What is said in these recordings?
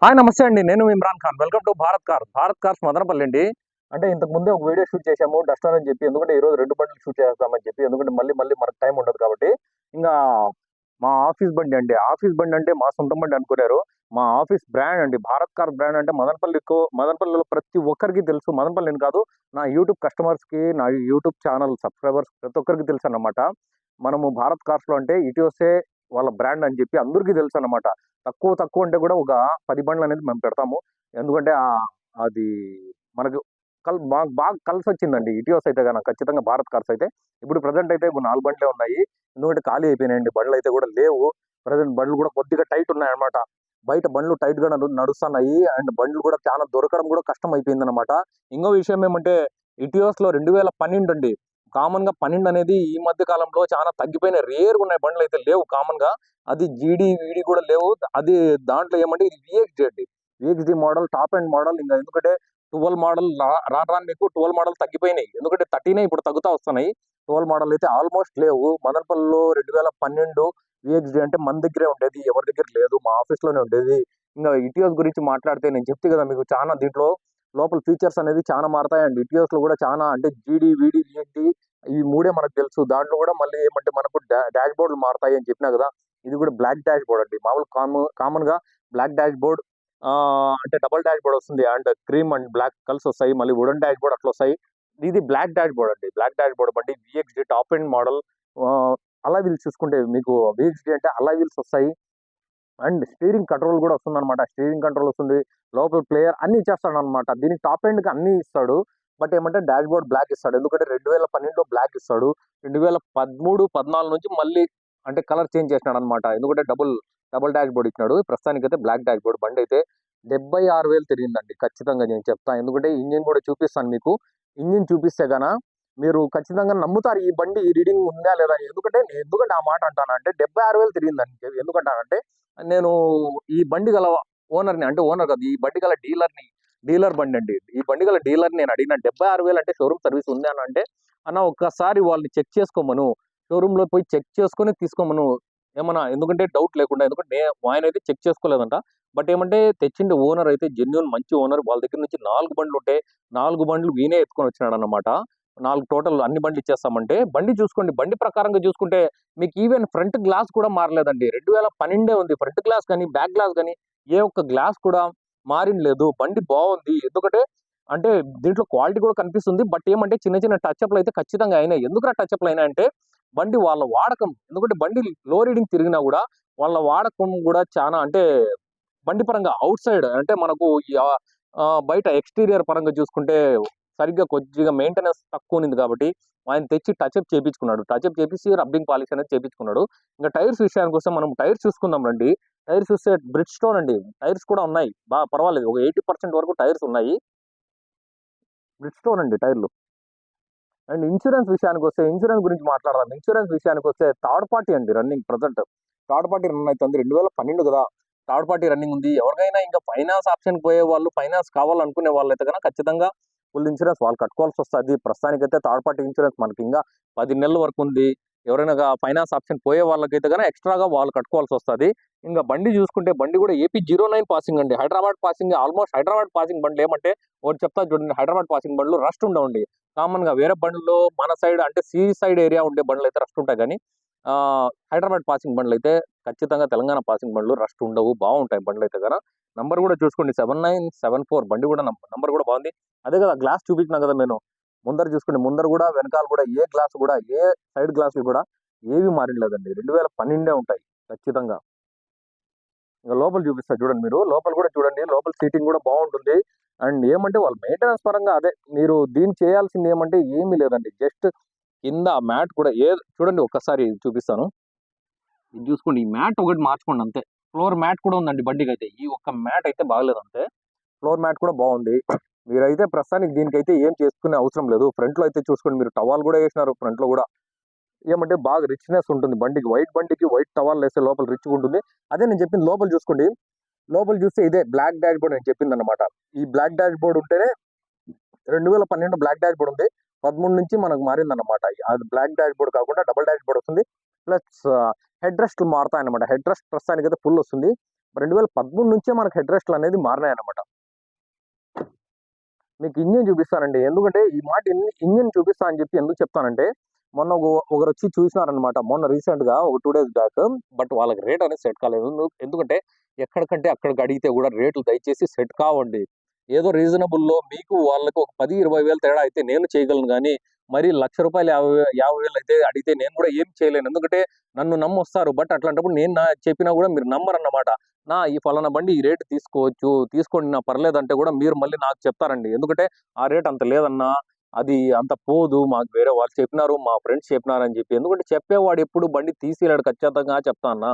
Hi నమస్తే అండి. నేను Imran Khan. Welcome to Bharat car. Bharat cars Madanapalle అండి. అంటే ఇంతకు ముందే ఒక వీడియో షూట్ చేశాము డస్టర్ అని చెప్పి. ఎందుకంటే ఈరోజు 2 బండ్లు షూట్ చేద్దామని చెప్పి. ఎందుకంటే మళ్ళీ మళ్ళీ మనకు టైం ఉండదు కాబట్టి. ఇంగా మా ఆఫీస్ బండి అండి. ఆఫీస్ బండి అంటే మా సొంత బండి అనుకున్నారు. మా ఆఫీస్ బ్రాండ్ అండి. భారత్ కార్ బ్రాండ్ అంటే మదనపల్లిలో ప్రతి ఒక్కరికి తెలుసు. మదనపల్లిని కాదు, నా యూట్యూబ్ కస్టమర్స్‌కి, నా యూట్యూబ్ ఛానల్ సబ్‌స్క్రైబర్స్ ప్రతి ఒక్కరికి తెలుసన్నమాట. మనము భారత్ కార్స్‌లో అంటే ఇటియోసే వాళ్ళ బ్రాండ్ అని చెప్పి అందరికీ తెలుసన్నమాట. తక్కువ తక్కువ అంటే కూడా ఒక 10 బండ్లనేది మేము పెడతాము. ఎందుకంటే అది మనకు మాకు బాగా కలిసొచ్చిందండి. ఇటియోస్ అయితే గనక ఖచ్చితంగా భారత్ కార్స్ అయితే. ఇప్పుడు ప్రెజెంట్ అయితే ఒక 4 బండ్లే ఉన్నాయి. ఎందుకంటే ఖాళీ అయిపోయినాయండి. బండ్లయితే కూడా లేవు. ప్రెజెంట్ బండ్లు కూడా కొద్దిగా టైట్ ఉన్నాయన్నమాట. బయట బండ్లు టైట్‌గా నడుస్తున్నాయి. అండ్ బండ్లు కూడా చాలా దొరకడం కూడా కష్టం అయిపోయిందన్నమాట. ఇంకో విషయం ఏమంటే ఇటియోస్‌లో 2012 అండి. కామన్‌గా 12 అనేది ఈ మధ్య కాలంలో చాలా తగ్గిపోయినాయి. రేర్‌గా ఉన్నాయి బండ్లయితే లేవు కామన్‌గా. అది వీడీ కూడా లేవు. అది దాంట్లో ఏమంటే ఇది వీఎక్స్‌డి అండి. వీఎక్స్‌డి మోడల్ టాప్ ఎండ్ మోడల్. ఇంక ఎందుకంటే 12 మోడల్ రాను రాను మీకు 12 మోడల్ తగ్గిపోయినాయి. ఎందుకంటే 13 ఇప్పుడు తగ్గుతా వస్తున్నాయి. 12 మోడల్ అయితే ఆల్మోస్ట్ లేవు. మదనపల్లిలో 2012 వీఎక్స్‌డి అంటే మన దగ్గరే ఉండేది. ఎవరి దగ్గర లేదు. మా ఆఫీస్‌లోనే ఉండేది. ఇంగా ఇటియోస్ గురించి మాట్లాడితే నేను చెప్తే కదా మీకు చానా దీంట్లో లోపల ఫీచర్స్ అనేది చానా మారతాయండి. ఇటియోస్‌లో కూడా చానా అంటే వీడీ, వీఎక్స్‌డి ఈ మూడే మనకు తెలుసు. దాంట్లో కూడా మళ్ళీ ఏమంటే మనకు డాష్ బోర్డ్‌లు మారతాయి అని చెప్పినా కదా! ఇది కూడా బ్లాక్ డాష్ బోర్డ్ అండి. మామూలు కామన్‌గా బ్లాక్ డాష్ బోర్డ్ అంటే డబుల్ డాష్ బోర్డ్ వస్తుంది. అండ్ క్రీమ్ అండ్ బ్లాక్ కలిసొస్తాయి. మళ్ళీ వుడెన్ డాష్ బోర్డ్ అట్లొస్తాయి. ఇది బ్లాక్ డాష్ బోర్డ్ అండి. బ్లాక్ డాష్ బోర్డ్ బండి VXD top end model. Alloy wheels చూసుకుంటే మీకు వీఎక్స్‌డి అంటే అలాయ్ వీల్స్ వస్తాయి. అండ్ స్టీరింగ్ కంట్రోల్ కూడా వస్తుందన్నమాట. స్టీరింగ్ కంట్రోల్ వస్తుంది. లోపల ప్లేయర్ అన్నీ ఇచ్చేస్తాడన్నమాట. దీనికి టాప్ ఎండ్‌కి అన్నీ ఇస్తాడు. బట్ ఏమంటే డాష్ బోర్డ్ బ్లాక్ ఇస్తాడు. ఎందుకంటే 2012లో బ్లాక్ ఇస్తాడు. 2013, 14 నుంచి మళ్ళీ అంటే కలర్ చేంజ్ చేసినాడన్నమాట. ఎందుకంటే డబుల్ డాష్ బోర్డ్ ఇచ్చినాడు. ప్రస్తుతానికైతే బ్లాక్ డాష్ బోర్డ్. బండైతే 76,000 తిరిగిందండి. ఖచ్చితంగా నేను చెప్తా. ఎందుకంటే ఇంజిన్ కూడా చూపిస్తాను మీకు. ఇంజిన్ చూపిస్తే మీరు ఖచ్చితంగా నమ్ముతారు ఈ బండి ఈ రీడింగ్ ఉందా లేదా అని. ఎందుకంటే ఆ మాట అంటానంటే 76,000 తిరిగిందండి. ఎందుకంటానంటే నేను ఈ బండి గల ఓనర్‌ని అంటే ఓనర్ కాదు. ఈ బండి గల డీలర్ బండండి. ఈ బండి గల డీలర్‌ని నేను అడిగిన 76,000 అంటే షోరూమ్ సర్వీస్ ఉందా అని అంటే, అన్న ఒక్కసారి వాళ్ళని చెక్ చేసుకోమను. షోరూమ్‌లో పోయి చెక్ చేసుకొని తీసుకోమను. ఏమన్నా ఎందుకంటే డౌట్ లేకుండా. ఎందుకంటే ఆయనైతే చెక్ చేసుకోలేదంట. బట్ ఏమంటే తెచ్చిండే ఓనర్ అయితే జెన్యూన్ మంచి ఓనర్. వాళ్ళ దగ్గర నుంచి 4 బండ్లుంటాయి. 4 బండ్లు ఈయనే ఎత్తుకొని వచ్చినాడన్నమాట. 4 టోటల్ అన్ని బండ్లు ఇచ్చేస్తామంటే, బండి చూసుకోండి. బండి ప్రకారంగా చూసుకుంటే మీకు ఈవెన్ ఫ్రంట్ గ్లాస్ కూడా మారలేదండి. 2012 ఉంది. ఫ్రంట్ గ్లాస్ గాని, బ్యాక్ గ్లాస్ గాని ఏ ఒక్క గ్లాస్ కూడా మారింది లేదు. బండి బావుంది. ఎందుకంటే అంటే దీంట్లో క్వాలిటీ కూడా కనిపిస్తుంది. బట్ ఏమంటే చిన్న చిన్న టచ్ అప్‌లు అయితే ఖచ్చితంగా అయినాయి. ఎందుకురా టచ్ అప్‌లు అయినాయంటే బండి వాళ్ళ వాడకం. ఎందుకంటే బండి లో రీడింగ్ తిరిగినా గూడా వాళ్ళ వాడకం గూడా చానా అంటే బండి పరంగా ఔట్ సైడ్ అంటే మనకు బయట ఎక్స్‌టీరియర్ పరంగా చూసుకుంటే సరిగ్గా కొద్దిగా మెయింటెనెన్స్ తక్కువుంది కాబట్టి ఆయన తెచ్చి టచప్ చేపించుకున్నాడు. టచప్ చేపిసి రబ్బింగ్ పాలిష్ అనేది చేపించుకున్నాడు. ఇంక టైర్స్ విషయానికొస్తే మనం టైర్స్ చూసుకుందాం రండి. టైర్స్ చూస్తే బ్రిడ్‌స్టోన్ అండి. టైర్స్ కూడా ఉన్నాయి. పర్వాలేదు. ఒక 80% వరకు టైర్స్ ఉన్నాయి. బ్రిడ్‌స్టోన్ అండి టైర్‌లు. అండ్ ఇన్స్యూరెన్స్ విషయానికొస్తే ఇన్స్యూరెన్స్ గురించి మాట్లాడదాం. ఇన్స్యూరెన్స్ విషయానికొస్తే థర్డ్ పార్టీ అండి running present. Third party run అయితుంది. 2012 గదా! థర్డ్ పార్టీ రన్నింగ్ ఉంది. ఎవరికైనా ఇంకా ఫైనాన్స్ ఆప్షన్‌కి పోయేవాళ్ళు, ఫైనాన్స్ కావాలనుకునే వాళ్ళైతే గనక ఖచ్చితంగా ఫుల్ ఇన్స్యూరెన్స్ వాళ్ళు కట్టుకోవాల్సొస్తది. ప్రస్తుతానికైతే థర్డ్ పార్టీ ఇన్స్యూరెన్స్ మనకింగా 10 నెలల వరకుంది. ఎవరైనా ఫైనాన్స్ ఆప్షన్ పోయే వాళ్ళకైతే ఎక్స్‌ట్రాగా వాళ్ళు కట్టుకోవాల్సొస్తది. ఇంక బండి చూసుకుంటే బండి కూడా ఏపీ 09 పాసింగ్ అండి. Hyderabad passing almost Hyderabad passing బండ్లేమంటే ఒకటి చెప్తా చూడండి. హైదరాబాద్ పాసింగ్ బండ్లు రస్ట్ ఉండవండి. కామన్‌గా వేరే బండ్లు మన సైడ్ అంటే సైడ్ ఏరియా ఉండే బండ్లయితే రస్ట్ ఉంటాయి గానీ, హైదరాబాద్ పాసింగ్ బండ్లయితే ఖచ్చితంగా తెలంగాణ పాసింగ్ బండ్లు రస్ట్ ఉండవు. బావుంటాయి బండ్లయితే నంబర్ గూడా చూసుకోండి 7974 బండి గూడా నంబర్ గూడా బావుంది. అదే గదా గ్లాస్ చూపించినా గదా నేను. ముందర చూసుకోండి. ముందర గూడా, వెనకాల గూడా ఏ గ్లాస్ గూడా ఏ సైడ్ గ్లాసులు గూడా ఏవి మారినలేదండి. 2012 ఉంటాయి ఖచ్చితంగా. ఇంక లోపల చూపిస్తా చూడండి మీరు. లోపల గూడా చూడండి. లోపల సీటింగ్ గూడా బావుంటుంది. అండ్ ఏమంటే వాళ్ళు మెయింటెనెన్స్ పరంగా అదే మీరు దీన్ని చేయాల్సిందేమంటే ఏమీ లేదండి. జస్ట్ కింద మ్యాట్ కూడా చూడండి ఒక్కసారి చూపిస్తాను. ఇది చూసుకోండి. ఈ మ్యాట్ ఒకటి మార్చుకోండి అంతే. ఫ్లోర్ మ్యాట్ కూడా ఉందండి బండికైతే. ఈ ఒక్క మ్యాట్ అయితే బాగలేదు అంతే. ఫ్లోర్ మ్యాట్ కూడా బావుంది. మీరైతే ప్రస్తుతానికి దీనికైతే ఏం చేసుకునే అవసరం లేదు. ఫ్రంట్‌లో అయితే చూసుకోండి మీరు టవాల్ గూడా ఏసినారు ఫ్రంట్‌లో గూడా. ఏమంటే బాగా రిచ్‌నెస్ ఉంటుంది బండికి. బండికి వైట్ టవాలేస్తే లోపల రిచ్‌గుంటుంది. అదే నేను చెప్పింది లోపల చూసుకోండి. లోపల చూస్తే ఇదే బ్లాక్ డాష్ బోర్డ్ నేను చెప్పిందన్నమాట. ఈ బ్లాక్ డాష్ బోర్డ్ ఉంటేనే 2012 బ్లాక్ డాష్ బోర్డ్ ఉంది. 13 నుంచి మనకు మారిందన్నమాట. అది బ్లాక్ డాష్ బోర్డ్ కాకుండా డబుల్ డాష్ బోర్డ్ వస్తుంది. ప్లస్ హెడ్ రెస్ట్‌లు మారతాయన్నమాట. హెడ్ రెస్ట్ ప్రస్తుతానికైతే ఫుల్ వస్తుంది. 2013 నుంచే మనకు హెడ్ రెస్ట్లు అనేది మారినాయన్నమాట. మీకు ఇంజిన్ చూపిస్తానండి. ఎందుకంటే ఈ మాట ఇంజిన్ చూపిస్తా అని చెప్పి ఎందుకు చెప్తానంటే, మొన్న ఒకరొచ్చి చూసినారనమాట. మొన్న రీసెంట్‌గా ఒక 2 డేస్ బ్యాక్. బట్ వాళ్ళకి రేట్ అనేది సెట్ కాలేదు. ఎందుకంటే ఎక్కడికంటే అక్కడికి అడిగితే కూడా రేట్లు దయచేసి సెట్ కావండి. ఏదో రీజనబుల్‌లో మీకు వాళ్ళకి ఒక 10, 20,000 తేడా అయితే నేను చేయగలను గానీ, మరి రూ. 1,00,000 50,000 అయితే అడిగితే నేను కూడా ఏం చేయలేను. ఎందుకంటే నన్ను నమ్మొస్తారు. బట్ అట్లాంటప్పుడు నేను చెప్పినా కూడా మీరు నమ్మరన్నమాట. ఈ ఫలానా బండి ఈ రేట్ తీసుకోవచ్చు. తీసుకోండి పర్లేదంటే కూడా మీరు మళ్ళీ నాకు చెప్తారండి. ఎందుకంటే ఆ రేట్ అంత లేదన్నా, అది అంత పోదు. మాకు వేరే వాళ్ళు చెప్పినారు, మా ఫ్రెండ్స్ చెప్పినారని చెప్పి. ఎందుకంటే చెప్పేవాడు ఎప్పుడు బండి తీసియలేడు, ఖచ్చితంగా చెప్తా అన్నా.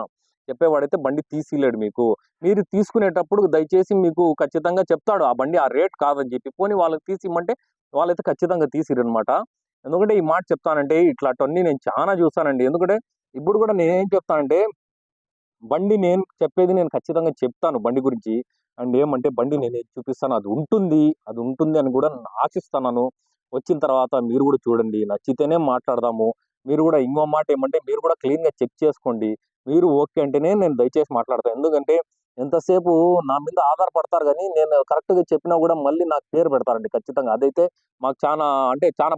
చెప్పేవాడైతే బండి తీసియలేడు మీకు. మీరు తీసుకునేటప్పుడు దయచేసి మీకు ఖచ్చితంగా చెప్తాడు. ఆ బండి ఆ రేట్ కాదని చెప్పి. పోనీ వాళ్ళకి తీసియమంటే వాళ్ళైతే ఖచ్చితంగా తీసియరనమాట. ఎందుకంటే ఈ మాట చెప్తానంటే ఇట్లాంటివన్నీ నేను చానా చూసానండి. ఎందుకంటే ఇప్పుడు కూడా నేనేం చెప్తానంటే నేను ఖచ్చితంగా చెప్తాను బండి గురించి. అండ్ ఏమంటే బండి నేను చూపిస్తాను. అది ఉంటుంది అని కూడా ఆశిస్తున్నాను. వచ్చిన తర్వాత మీరు కూడా చూడండి. నచ్చితేనే మాట్లాడదాము. మీరు కూడా ఇంకో మాట ఏమంటే మీరు కూడా క్లీన్‌గా చెక్ చేసుకోండి. మీరు ఓకే అంటేనే నేను దయచేసి మాట్లాడతాను. ఎందుకంటే ఎంతసేపు నా మీద ఆధారపడతారు గానీ, నేను కరెక్ట్‌గా చెప్పినా కూడా మళ్ళీ నాకు పేరు పెడతారండి ఖచ్చితంగా. అదైతే మాకు చానా అంటే చానా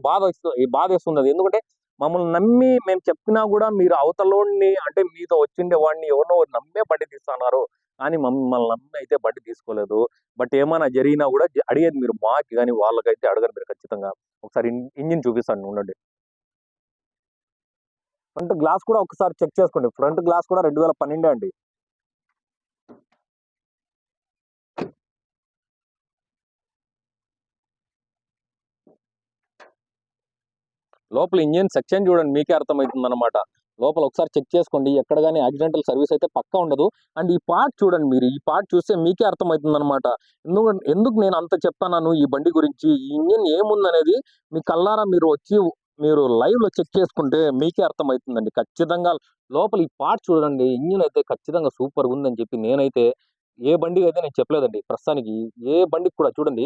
బాధేస్తుందది. ఎందుకంటే మమ్మల్ని నమ్మి మేము చెప్పినా గూడా మీరు అవతలోడిని అంటే మీతో వచ్చిండే వాడిని ఎవరినో ఒకరిని నమ్మే బండి తీస్తన్నారు. కానీ మమ్మల్ని నమ్మి అయితే బండి తీసుకోలేదు. బట్ ఏమైనా జరిగినా గూడా అడిగేది మీరు మాకి గాని వాళ్ళకైతే అడగరు మీరు ఖచ్చితంగా. ఒకసారి ఇంజిన్ చూపిస్తాను ఉండండి. ఫ్రంట్ గ్లాస్ కూడా ఒకసారి చెక్ చేసుకోండి. ఫ్రంట్ గ్లాస్ కూడా 2012 అండి. లోపల ఇంజిన్ సెక్షన్ చూడండి మీకే అర్థమైతుందన్నమాట. లోపల ఒకసారి చెక్ చేసుకోండి. ఎక్కడ గాని యాక్సిడెంటల్ సర్వీస్ అయితే పక్కా ఉండదు. అండ్ ఈ పార్ట్ చూడండి మీరు. ఈ పార్ట్ చూస్తే మీకే అర్థమైతుందన్నమాట. ఎందుకు నేను అంత చెప్తున్నాను ఈ బండి గురించి. ఈ ఇంజిన్ ఏముందనేది మీ కళ్ళారా మీరు లైవ్‌లో చెక్ చేసుకుంటే మీకే అర్థమైతుందండి. ఖచ్చితంగా లోపల ఈ పార్ట్ చూడండి. ఇంజిన్ అయితే ఖచ్చితంగా సూపర్‌గుందని చెప్పి నేనైతే ఏ బండికైతే నేను చెప్పలేదండి ప్రస్తుతానికి. ఏ బండికి కూడా చూడండి.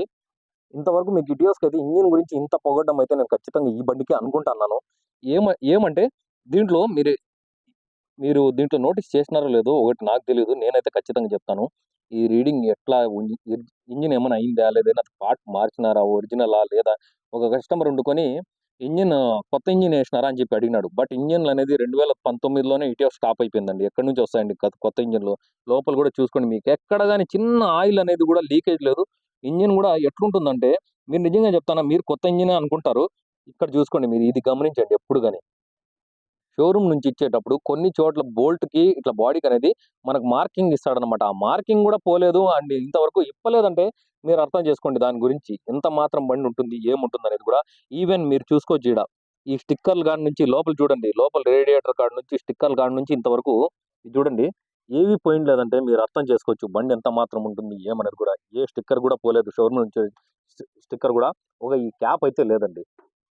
ఇంతవరకు మీకు ఇటియోస్‌కైతే ఇంజిన్ గురించి ఇంత పొగడడం అయితే నేను ఖచ్చితంగా ఈ బండికే అనుకుంటున్నాను. ఏమంటే దీంట్లో మీరు దీంట్లో నోటీస్ చేసినారో లేదో ఒకటి నాకు తెలీదు. నేనైతే ఖచ్చితంగా చెప్తాను. ఈ రీడింగ్ ఎట్లా ఇంజిన్ ఏమైనా అయిందా? లేదా ఏదైనా పార్ట్ మార్చినారా? ఒరిజినలా? లేదా ఒక కస్టమర్ వండుకొని ఇంజిన్ కొత్త ఇంజిన్ ఏసినారా అని చెప్పి అడిగినాడు. బట్ ఇంజిన్‌లనేది 2019లోనే ఇటియోస్ స్టాప్ అయిపోయిందండి. ఎక్కడి నుంచి వస్తాయండి కొత్త ఇంజిన్‌లు? లోపల కూడా చూసుకోండి మీకు ఎక్కడ గాని చిన్న ఆయిల్ అనేది కూడా లీకేజ్ లేదు. ఇంజిన్ కూడా ఎట్లుంటుందంటే మీరు నిజంగా చెప్తాను మీరు కొత్త ఇంజినే అనుకుంటారు. ఇక్కడ చూసుకోండి మీరు ఇది గమనించండి ఎప్పుడు గాని. షోరూమ్ నుంచి ఇచ్చేటప్పుడు కొన్ని చోట్ల బోల్ట్‌కి ఇట్లా బాడీకనేది మనకు మార్కింగ్ ఇస్తాడనమాట. ఆ మార్కింగ్ గూడా పోలేదు అండ్ ఇంతవరకు ఇప్పలేదంటే మీరు అర్థం చేసుకోండి దాని గురించి. ఎంత మాత్రం బండుంటుంది, ఏముంటుందనేది గూడా. ఈవెన్ మీరు చూసుకోవచ్చు ఈడ. ఈ స్టిక్కర్‌లు కాడ నుంచి లోపల చూడండి. లోపల రేడియేటర్ కాడ నుంచి, స్టిక్కర్‌ల కాడ నుంచి ఇంతవరకు ఇది చూడండి. ఏవి పోయిండ్లేదంటే మీరు అర్థం చేసుకోవచ్చు. బండి ఎంత మాత్రం ఉంటుంది ఏమనేది గూడా. ఏ స్టిక్కర్ గూడా పోలేదు షోరూమ్ నుంచి స్టిక్కర్ గూడా. ఈ క్యాప్ అయితే లేదండి.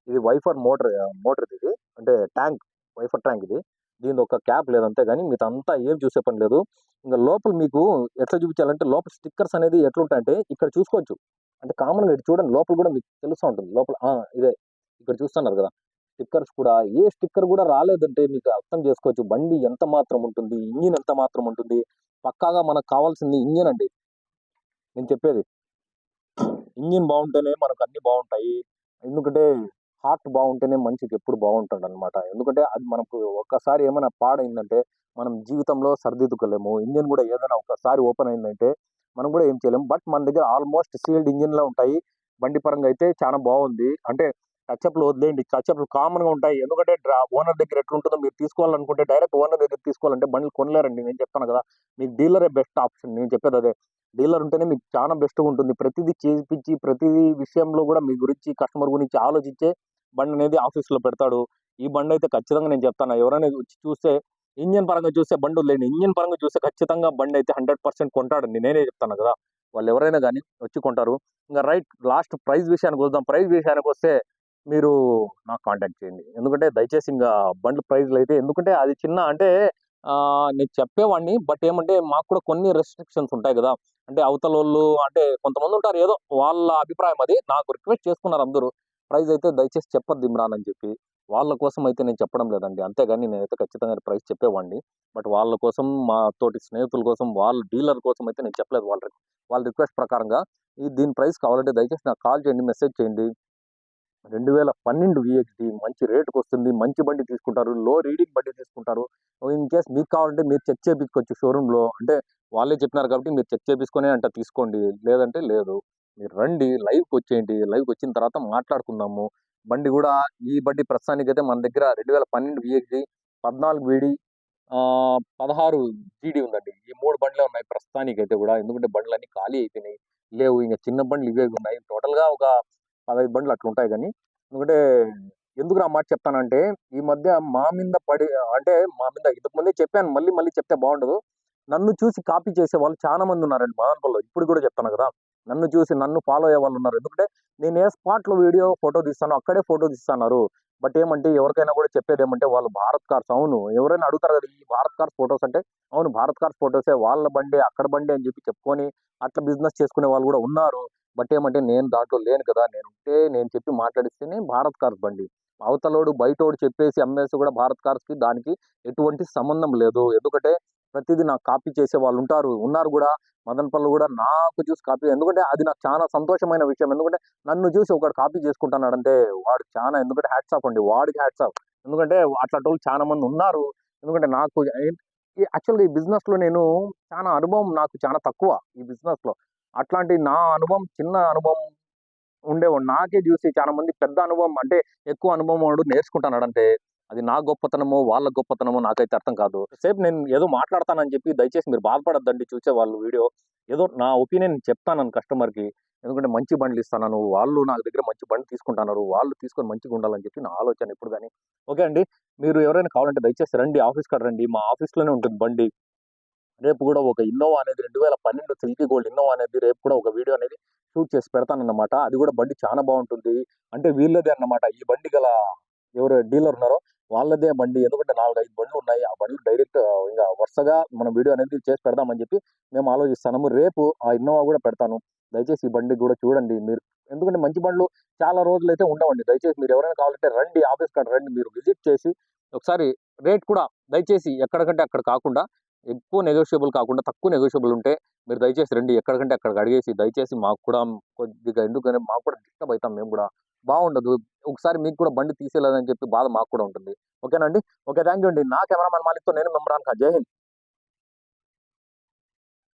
ఇది వైఫర్ మోటర్‌దిది. అంటే ట్యాంక్. వైఫర్ ట్యాంక్ ఇది. దీనిది ఒక క్యాప్ లేదు అంతే గాని మిగతాదంతా ఏం చూసే పని లేదు. ఇంక లోపల మీకు ఎట్లా చూపించాలంటే లోపల స్టిక్కర్స్ అనేది ఎట్లుంటాయంటే ఇక్కడ చూసుకోవచ్చు. అంటే కామన్‌గా ఇటు చూడండి లోపల కూడా మీకు తెలుస్తా ఉంటుంది. లోపల ఇదే. ఇక్కడ చూస్తున్నారు కదా! స్టిక్కర్స్ కూడా ఏ స్టిక్కర్ కూడా రాలేదంటే మీకు అర్థం చేసుకోవచ్చు. బండి ఎంత మాత్రం ఉంటుంది, ఇంజిన్ ఎంత మాత్రం ఉంటుంది. పక్కాగా మనకు కావాల్సింది ఇంజిన్ అండి. నేను చెప్పేది. ఇంజిన్ బావుంటేనే మనకు అన్నీ బావుంటాయి. ఎందుకంటే హార్ట్ బావుంటేనే మనిషికి ఎప్పుడు బావుంటాడనమాట. ఎందుకంటే అది మనకు ఒక్కసారి ఏమైనా పాడైందంటే మనం జీవితంలో సరిదిద్దుకోలేము. ఇంజిన్ గూడా ఏదైనా ఒక్కసారి ఓపెన్ అయిందంటే మనం గూడా ఏం చేయలేము. బట్ మన దగ్గర ఆల్‌మోస్ట్ సీల్డ్ ఇంజిన్‌లే ఉంటాయి. బండి పరంగా అయితే చానా బావుంది. అంటే టచప్‌లు వదిలేయండి. టచప్‌లు కామన్‌గా ఉంటాయి. ఎందుకంటే ఓనర్ దగ్గర ఎట్లుంటుందో మీరు తీసుకోవాలనుకుంటే డైరెక్ట్ ఓనర్ దగ్గర తీసుకోవాలంటే బండ్లు కొనలేరండి. నేను చెప్తాను గదా! మీకు డీలరే బెస్ట్ ఆప్షన్. నేను చెప్పేదదే. డీలర్ ఉంటేనే మీకు చాలా బెస్ట్‌గా ఉంటుంది. ప్రతిదీ చేపిచ్చి, ప్రతిదీ విషయంలో గూడా మీ గురించి, కస్టమర్ గురించి ఆలోచించే బండనేది ఆఫీస్‌లో పెడతాడు. ఈ బండయితే ఖచ్చితంగా నేను చెప్తాను. ఎవరైనా వచ్చి చూస్తే ఇంజిన్ పరంగా చూస్తే బండొదిలేయండి. ఇంజిన్ పరంగా చూస్తే ఖచ్చితంగా బండయితే 100% కొంటాడండి. నేనే చెప్తాను గదా! వాళ్ళెవరైనా గాని వచ్చి కొంటారు. ఇంగ లాస్ట్ ప్రైస్ విషయానికొద్దాం. ప్రైస్ విషయానికొస్తే మీరు నాకు కాంటాక్ట్ చేయండి. ఎందుకంటే దయచేసి బండ్ల ప్రైజ్‌లయితే ఎందుకంటే అది చిన్న అంటే నేను చెప్పేవాడిని. బట్ ఏమంటే మాకు కూడా కొన్ని రెస్ట్రిక్షన్స్ ఉంటాయి గదా! అంటే అవతలోళ్ళు అంటే కొంతమందుంటారు ఏదో వాళ్ళ అభిప్రాయం అది. నాకు రిక్వెస్ట్ చేసుకున్నారు అందరూ. ప్రైజ్ అయితే దయచేసి చెప్పొద్దు ఇమ్రాన్ అని చెప్పి. వాళ్ళ కోసం అయితే నేను చెప్పడం లేదండి. అంతేగాని నేనైతే ఖచ్చితంగా ప్రైస్ చెప్పేవాడిని. బట్ వాళ్ళ కోసం మా తోటి స్నేహితుల కోసం, వాళ్ళ డీలర్ కోసం అయితే నేను చెప్పలేదు. వాళ్ళ రిక్వెస్ట్ ప్రకారంగా దీని ప్రైస్ కావాలంటే దయచేసి నాకు కాల్ చేయండి, మెసేజ్ చేయండి. 2012 వీఎక్స్‌డి మంచి రేట్‌కొస్తుంది. మంచి బండి తీసుకుంటారు. లో రీడింగ్ బండి తీసుకుంటారు. ఇన్ కేస్ మీకు కావాలంటే మీరు చెక్ చేపించుకోవచ్చు షోరూమ్‌లో. అంటే వాళ్ళే చెప్పినారు కాబట్టి మీరు చెక్ చేపించుకొనే అంట తీసుకోండి. లేదంటే లేదు. మీరు రండి లైవ్‌కొచ్చేయండి. లైవ్‌కొచ్చిన తర్వాత మాట్లాడుకుందాము. బండి గూడా ఈ బండి ప్రస్తుతానికైతే మన దగ్గర 2012 వీఎక్స్‌డి, 14 వీడీ 16 జీడీ ఉందండి. ఈ 3 బండ్లే ఉన్నాయి ప్రస్తుతానికైతే గూడా. ఎందుకంటే బండ్లన్నీ ఖాళీ అయిపోయినాయి. లేవు. ఇంక చిన్న బండ్లు ఇవే ఉన్నాయి. టోటల్‌గా ఒక 15 బండ్లు అట్లుంటాయి గానీ, ఎందుకంటే ఎందుకురా ఆ మాట చెప్తానంటే, ఈ మధ్య మా మీద పడి అంటే మా మీద ఇంతకు ముందే చెప్పాను. మళ్ళీ మళ్ళీ చెప్తే బావుండదు. నన్ను చూసి కాపీ చేసేవాళ్ళు చాలా మందున్నారండి మదనపల్లిలో. ఇప్పుడు గూడా చెప్తాను గదా! నన్ను చూసి నన్ను ఫాలో అయ్యేవాళ్ళున్నారు. ఎందుకంటే నేను ఏ స్పాట్‌లో వీడియో, ఫోటో తీస్తానో అక్కడే ఫోటో తీస్తన్నారు. బట్ ఏమంటే ఎవరికైనా గూడా చెప్పేదేమంటే వాళ్ళు భారత్ కార్స్ అవును. ఎవరైనా అడుగుతారు గదా! ఈ భారత్ కార్స్ ఫోటోస్ అంటే, అవును భారత్ కార్స్ ఫోటోసే వాళ్ళ బండే, అక్కడ బండే అని చెప్పి చెప్పుకొని అట్లా బిజినెస్ చేసుకునే వాళ్ళు గూడా ఉన్నారు. బట్ ఏమంటే నేను దాంట్లో లేను కదా! నేను చెప్పి మాట్లాడిస్తేనే భారత్ కార్స్ బండి. అవతలోడు బయటోడు చెప్పేసి అమ్మేసి కూడా భారత్ కార్స్‌కి దానికి ఎటువంటి సంబంధం లేదు. ఎందుకంటే ప్రతీదీ నాకు కాపీ చేసేవాళ్ళుంటారు. ఉన్నారు గూడా. మదనపల్లిలో గూడా నాకు చూసి కాపీ ఎందుకంటే అది నాకు చాలా సంతోషమైన విషయం. ఎందుకంటే నన్ను చూసి ఒకడు కాపీ చేసుకుంటున్నాడంటే వాడు చానా ఎందుకంటే హ్యాట్స్ ఆఫ్ అండి. వాడికి హ్యాట్స్ ఆఫ్. ఎందుకంటే అట్లాంటోళ్ళు చాలా మంది ఉన్నారు. ఎందుకంటే నాకు యాక్చువల్‌గా ఈ బిజినెస్‌లో నేను చానా అనుభవం నాకు చానా తక్కువ ఈ బిజినెస్‌లో. అట్లాంటి నా అనుభవం చిన్న అనుభవం ఉండేవాడు. నాకే జూసి చాలా మంది పెద్ద అనుభవం అంటే ఎక్కువ అనుభవం ఉన్నోడు నేర్చుకుంటున్నాడంటే అది నా గొప్పతనమో, వాళ్ళ గొప్పతనమో నాకైతే అర్థం కాదు. సేపు నేను ఏదో మాట్లాడతానని చెప్పి దయచేసి మీరు బాధపడొద్దండి చూసేవాళ్ళు వీడియో. ఏదో నా ఒపీనియన్ చెప్తాను కస్టమర్‌కి. ఎందుకంటే మంచి బండ్లు ఇస్తాను. వాళ్ళు నా దగ్గర మంచి బండి తీసుకుంటున్నారు. వాళ్ళు తీసుకొని మంచిగా ఉండాలని చెప్పి నా ఆలోచన ఎప్పుడు గాని. ఓకే అండి. మీరు ఎవరైనా కావాలంటే దయచేసి రండి ఆఫీస్ కాడ రండి. మా ఆఫీస్‌లోనే ఉంటుంది బండి. రేపు గూడా ఒక ఇన్నోవా అనేది 2012 సిల్కీ గోల్డ్ ఇన్నోవా అనేది రేపు కూడా ఒక వీడియో అనేది షూట్ చేసి పెడతానన్నమాట. అది గూడా బండి చాలా బావుంటుంది. అంటే వీళ్ళదే అన్నమాట. ఈ బండి గల ఎవరు డీలర్ ఉన్నారో వాళ్ళదే బండి. ఎందుకంటే 4, 5 బండ్లున్నాయి. ఆ బండ్లు డైరెక్ట్ ఇంగ వరుసగా మనం వీడియో అనేది చేసి పెడదామని జెప్పి మేము ఆలోచిస్తున్నాము. రేపు ఆ ఇన్నోవా గూడా పెడతాను. దయచేసి ఈ బండి గూడా చూడండి మీరు. ఎందుకంటే మంచి బండ్లు చాలా రోజులైతే ఉండవండి. దయచేసి మీరు ఎవరైనా కావాలంటే రండి ఆఫీస్ కాడ రండి. మీరు విజిట్ చేసి ఒకసారి రేట్ కూడా దయచేసి ఎక్కడికంటే అక్కడ కాకుండా ఎక్కువ నెగోషియబుల్ కాకుండా తక్కువ నెగోషియబుల్ ఉంటే మీరు దయచేసి రండి. ఎక్కడికంటే అక్కడికి అడిగేసి దయచేసి మాకు కూడా కొద్దిగా ఎందుకంటే మాకు కూడా డిస్టర్బ్ అయితాం మేము గూడా. బావుండదు. ఒకసారి మీకు కూడా బండి తీసేయలేదని చెప్పి బాధ మాకు కూడా ఉంటుంది. ఓకేనా అండి? ఓకే. థాంక్ యూ అండి. నా కెమెరామన్ మాలిక్‌తో నేను ఇమ్రాన్ ఖాన్. జై హింద్.